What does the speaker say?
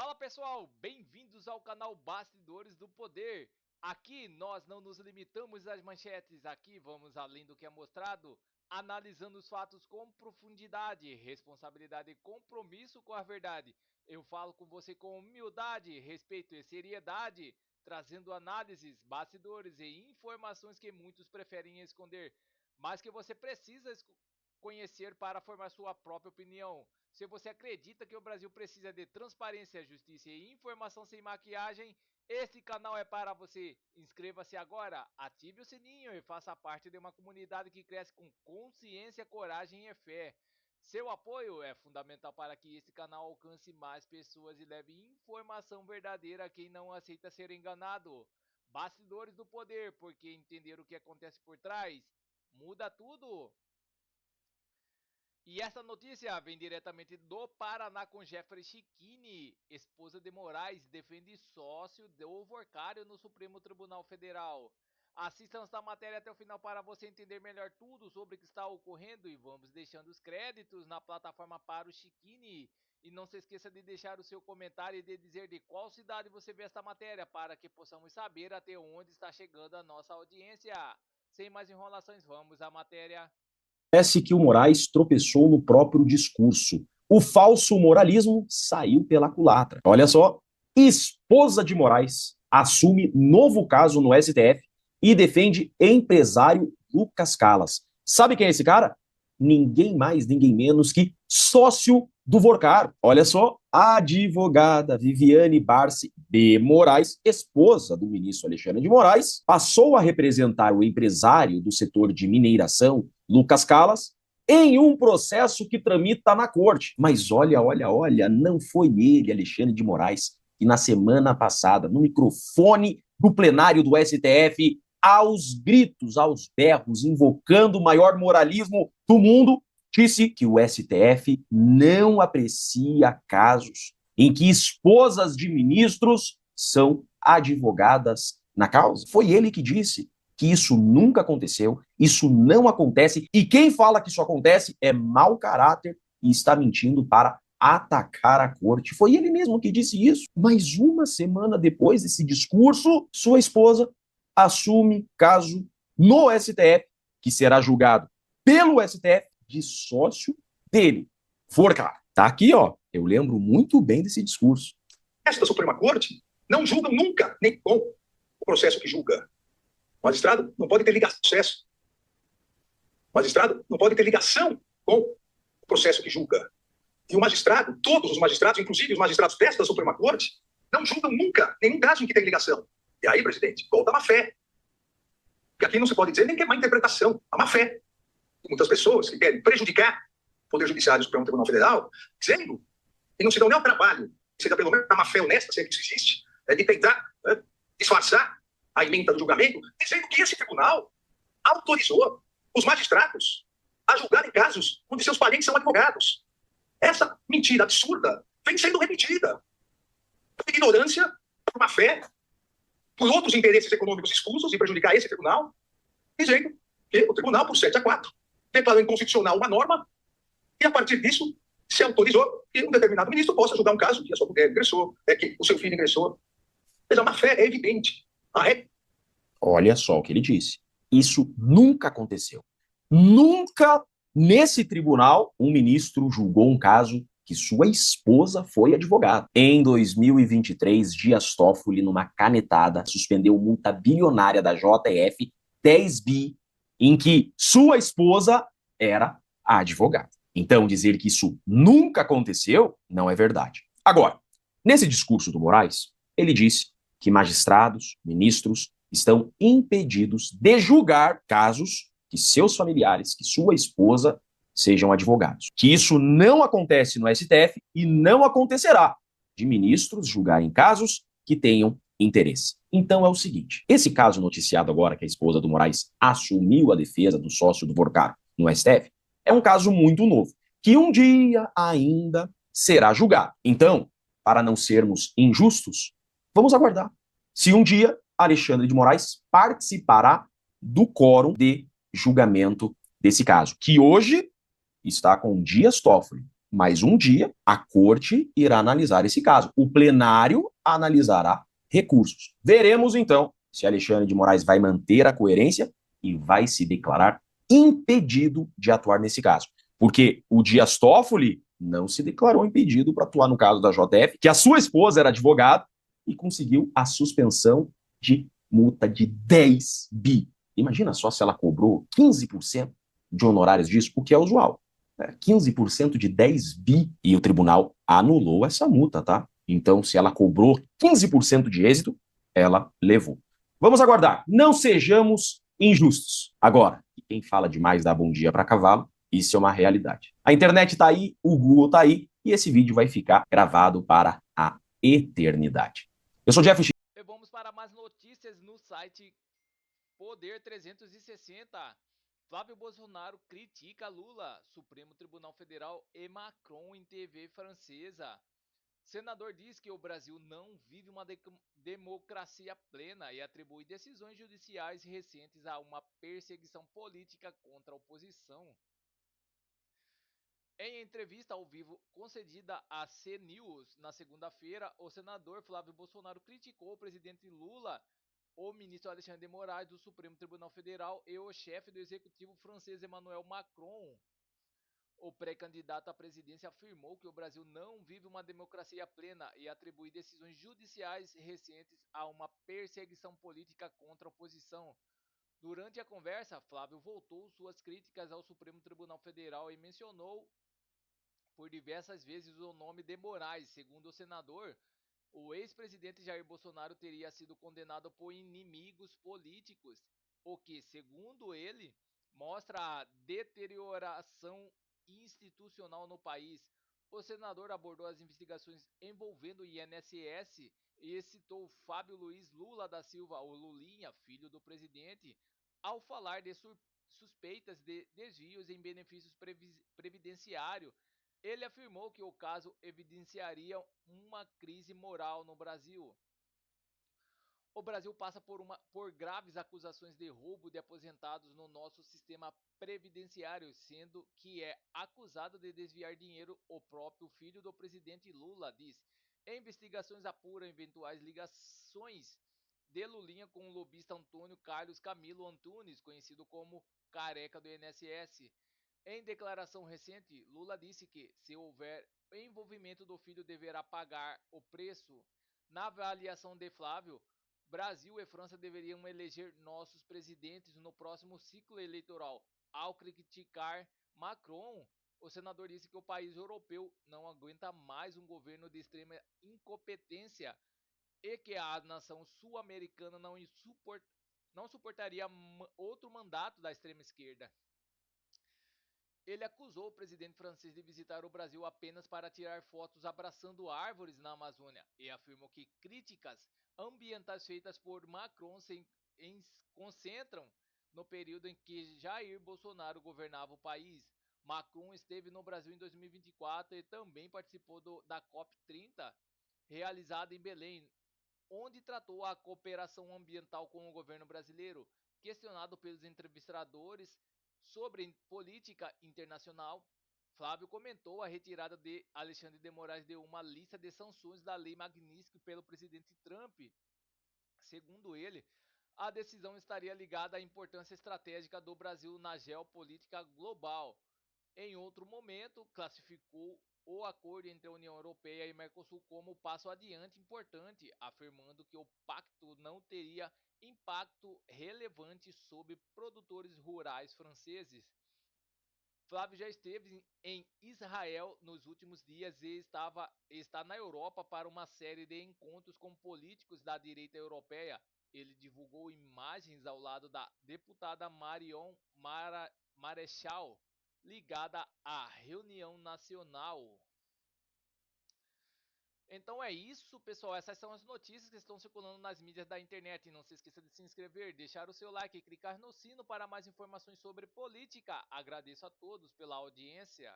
Fala pessoal, bem-vindos ao canal Bastidores do Poder. Aqui nós não nos limitamos às manchetes, aqui vamos além do que é mostrado, analisando os fatos com profundidade, responsabilidade e compromisso com a verdade. Eu falo com você com humildade, respeito e seriedade, trazendo análises, bastidores e informações que muitos preferem esconder, mas que você precisa conhecer para formar sua própria opinião. Se você acredita que o Brasil precisa de transparência, justiça e informação sem maquiagem, esse canal é para você. Inscreva-se agora, ative o sininho e faça parte de uma comunidade que cresce com consciência, coragem e fé. Seu apoio é fundamental para que esse canal alcance mais pessoas e leve informação verdadeira a quem não aceita ser enganado. Bastidores do Poder, porque entender o que acontece por trás muda tudo. E essa notícia vem diretamente do Paraná com Jeffrey Chiquini. Esposa de Moraes defende sócio do Workário no Supremo Tribunal Federal. Assista esta matéria até o final para você entender melhor tudo sobre o que está ocorrendo e vamos deixando os créditos na plataforma para o Chiquini. E não se esqueça de deixar o seu comentário e de dizer de qual cidade você vê esta matéria para que possamos saber até onde está chegando a nossa audiência. Sem mais enrolações, vamos à matéria. Parece que o Moraes tropeçou no próprio discurso. O falso moralismo saiu pela culatra. Olha só, esposa de Moraes assume novo caso no STF e defende empresário Lucas Callas. Sabe quem é esse cara? Ninguém mais, ninguém menos que sócio do Workário. Olha só, a advogada Viviane Barsi de Moraes, esposa do ministro Alexandre de Moraes, passou a representar o empresário do setor de mineração, Lucas Callas, em um processo que tramita na corte. Mas olha, não foi ele, Alexandre de Moraes, que na semana passada, no microfone do plenário do STF, aos gritos, aos berros, invocando o maior moralismo do mundo, disse que o STF não aprecia casos em que esposas de ministros são advogadas na causa. Foi ele que disse que isso nunca aconteceu, isso não acontece, e quem fala que isso acontece é mau caráter e está mentindo para atacar a corte. Foi ele mesmo que disse isso. Mas uma semana depois desse discurso, sua esposa assume caso no STF, que será julgado pelo STF de sócio dele. Workário. Tá aqui, ó. Eu lembro muito bem desse discurso. Esta Suprema Corte não julga nunca, nem com o processo que julga. O magistrado não pode ter ligação com o processo. O magistrado não pode ter ligação com o processo que julga. E o magistrado, todos os magistrados, inclusive os magistrados desta Suprema Corte, não julgam nunca nenhum caso em que tem ligação. E aí, presidente, volta a má fé. Porque aqui não se pode dizer nem que é má interpretação, a má fé. E muitas pessoas que querem prejudicar o Poder Judiciário do Supremo Tribunal Federal, dizendo, e não se dão nem ao trabalho, seja pelo menos a má fé honesta, sempre que isso existe, de tentar disfarçar a emenda do julgamento, dizendo que esse tribunal autorizou os magistrados a julgarem casos onde seus parentes são advogados. Essa mentira absurda vem sendo repetida por ignorância, por má fé, por outros interesses econômicos escusos em prejudicar esse tribunal, dizendo que o tribunal, por 7-4, declarou inconstitucional uma norma e, a partir disso, se autorizou que um determinado ministro possa julgar um caso que a sua mulher ingressou, que o seu filho ingressou. Mas a má fé é evidente. Olha só o que ele disse. Isso nunca aconteceu. Nunca nesse tribunal um ministro julgou um caso que sua esposa foi advogada. Em 2023, Dias Toffoli, numa canetada, suspendeu multa bilionária da JF, 10 bi, em que sua esposa era a advogada. Então, dizer que isso nunca aconteceu não é verdade. Agora, nesse discurso do Moraes, ele disse que magistrados, ministros, estão impedidos de julgar casos que seus familiares, que sua esposa sejam advogados. Que isso não acontece no STF e não acontecerá de ministros julgarem casos que tenham interesse. Então é o seguinte, esse caso noticiado agora que a esposa do Moraes assumiu a defesa do sócio do Workário no STF, é um caso muito novo, que um dia ainda será julgado. Então, para não sermos injustos, vamos aguardar se um dia Alexandre de Moraes participará do quórum de julgamento desse caso, que hoje está com Dias Toffoli. mas um dia a corte irá analisar esse caso. O plenário analisará recursos. Veremos então se Alexandre de Moraes vai manter a coerência e vai se declarar impedido de atuar nesse caso. Porque o Dias Toffoli não se declarou impedido para atuar no caso da JF, que a sua esposa era advogada e conseguiu a suspensão de multa de 10 bi. Imagina só se ela cobrou 15% de honorários disso, o que é usual. 15% de 10 bi e o tribunal anulou essa multa, tá? Então, se ela cobrou 15% de êxito, ela levou. Vamos aguardar. Não sejamos injustos. Agora, quem fala demais dá bom dia para cavalo, isso é uma realidade. A internet tá aí, o Google tá aí, e esse vídeo vai ficar gravado para a eternidade. Eu sou Jeff. E vamos para mais notícias no site Poder 360. Flávio Bolsonaro critica Lula, Supremo Tribunal Federal e Macron em TV francesa. Senador diz que o Brasil não vive uma democracia plena e atribui decisões judiciais recentes a uma perseguição política contra a oposição. Em entrevista ao vivo concedida à CNews na segunda-feira, o senador Flávio Bolsonaro criticou o presidente Lula, o ministro Alexandre de Moraes do Supremo Tribunal Federal e o chefe do executivo francês Emmanuel Macron. O pré-candidato à presidência afirmou que o Brasil não vive uma democracia plena e atribui decisões judiciais recentes a uma perseguição política contra a oposição. Durante a conversa, Flávio voltou suas críticas ao Supremo Tribunal Federal e mencionou por diversas vezes o nome de Moraes. Segundo o senador, o ex-presidente Jair Bolsonaro teria sido condenado por inimigos políticos, o que, segundo ele, mostra a deterioração institucional no país. O senador abordou as investigações envolvendo o INSS e citou Fábio Luiz Lula da Silva, o Lulinha, filho do presidente, ao falar de suspeitas de desvios em benefícios previdenciários. Ele afirmou que o caso evidenciaria uma crise moral no Brasil. O Brasil passa por graves acusações de roubo de aposentados no nosso sistema previdenciário, sendo que é acusado de desviar dinheiro. O próprio filho do presidente Lula diz. Investigações apuram eventuais ligações de Lulinha com o lobista Antônio Carlos Camilo Antunes, conhecido como Careca do INSS. Em declaração recente, Lula disse que, se houver envolvimento do filho, deverá pagar o preço. Na avaliação de Flávio, Brasil e França deveriam eleger nossos presidentes no próximo ciclo eleitoral. Ao criticar Macron, o senador disse que o país europeu não aguenta mais um governo de extrema incompetência e que a nação sul-americana não suportaria outro mandato da extrema esquerda. Ele acusou o presidente francês de visitar o Brasil apenas para tirar fotos abraçando árvores na Amazônia e afirmou que críticas ambientais feitas por Macron se concentram no período em que Jair Bolsonaro governava o país. Macron esteve no Brasil em 2024 e também participou da COP30, realizada em Belém, onde tratou a cooperação ambiental com o governo brasileiro. Questionado pelos entrevistadores sobre política internacional, Flávio comentou a retirada de Alexandre de Moraes de uma lista de sanções da Lei Magnitsky pelo presidente Trump. Segundo ele, a decisão estaria ligada à importância estratégica do Brasil na geopolítica global. Em outro momento, classificou o acordo entre a União Europeia e Mercosul como passo adiante importante, afirmando que o pacto não teria impacto relevante sobre produtores rurais franceses. Flávio já esteve em Israel nos últimos dias e está na Europa para uma série de encontros com políticos da direita europeia. Ele divulgou imagens ao lado da deputada Marion Marechal, ligada à reunião nacional. Então é isso, pessoal. Essas são as notícias que estão circulando nas mídias da internet. Não se esqueça de se inscrever, deixar o seu like e clicar no sino para mais informações sobre política. Agradeço a todos pela audiência.